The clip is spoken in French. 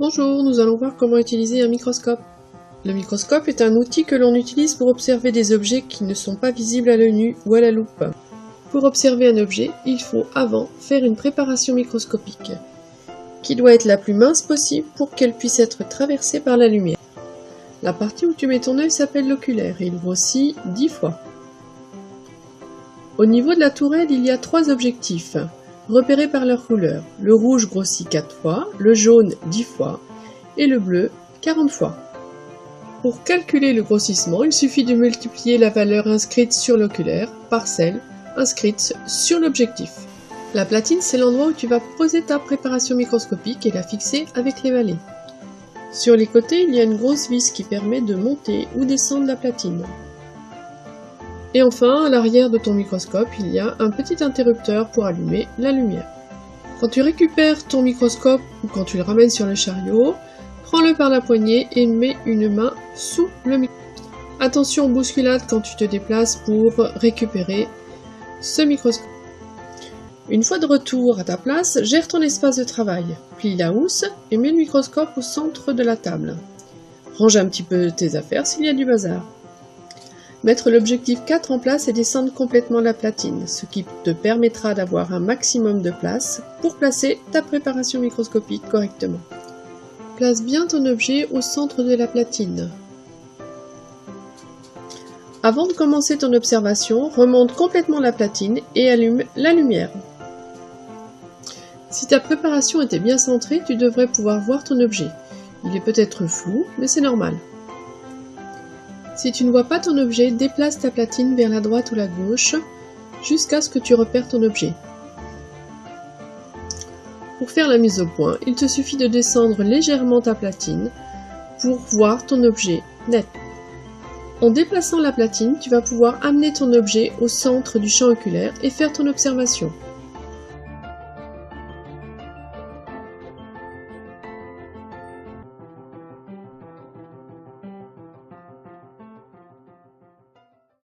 Bonjour, nous allons voir comment utiliser un microscope. Le microscope est un outil que l'on utilise pour observer des objets qui ne sont pas visibles à l'œil nu ou à la loupe. Pour observer un objet, il faut avant faire une préparation microscopique, qui doit être la plus mince possible pour qu'elle puisse être traversée par la lumière. La partie où tu mets ton œil s'appelle l'oculaire et il grossit 10 fois. Au niveau de la tourelle, il y a 3 objectifs, repérés par leur couleur. Le rouge grossit 4 fois, le jaune 10 fois et le bleu 40 fois. Pour calculer le grossissement, il suffit de multiplier la valeur inscrite sur l'oculaire par celle inscrite sur l'objectif. La platine, c'est l'endroit où tu vas poser ta préparation microscopique et la fixer avec les balais. Sur les côtés, il y a une grosse vis qui permet de monter ou descendre la platine. Et enfin, à l'arrière de ton microscope, il y a un petit interrupteur pour allumer la lumière. Quand tu récupères ton microscope ou quand tu le ramènes sur le chariot, prends-le par la poignée et mets une main sous le microscope. Attention aux bousculades quand tu te déplaces pour récupérer ce microscope. Une fois de retour à ta place, gère ton espace de travail, plie la housse et mets le microscope au centre de la table. Range un petit peu tes affaires s'il y a du bazar. Mettre l'objectif 4 en place et descendre complètement la platine, ce qui te permettra d'avoir un maximum de place pour placer ta préparation microscopique correctement. Place bien ton objet au centre de la platine. Avant de commencer ton observation, remonte complètement la platine et allume la lumière. Si ta préparation était bien centrée, tu devrais pouvoir voir ton objet. Il est peut-être flou, mais c'est normal. Si tu ne vois pas ton objet, déplace ta platine vers la droite ou la gauche jusqu'à ce que tu repères ton objet. Pour faire la mise au point, il te suffit de descendre légèrement ta platine pour voir ton objet net. En déplaçant la platine, tu vas pouvoir amener ton objet au centre du champ oculaire et faire ton observation.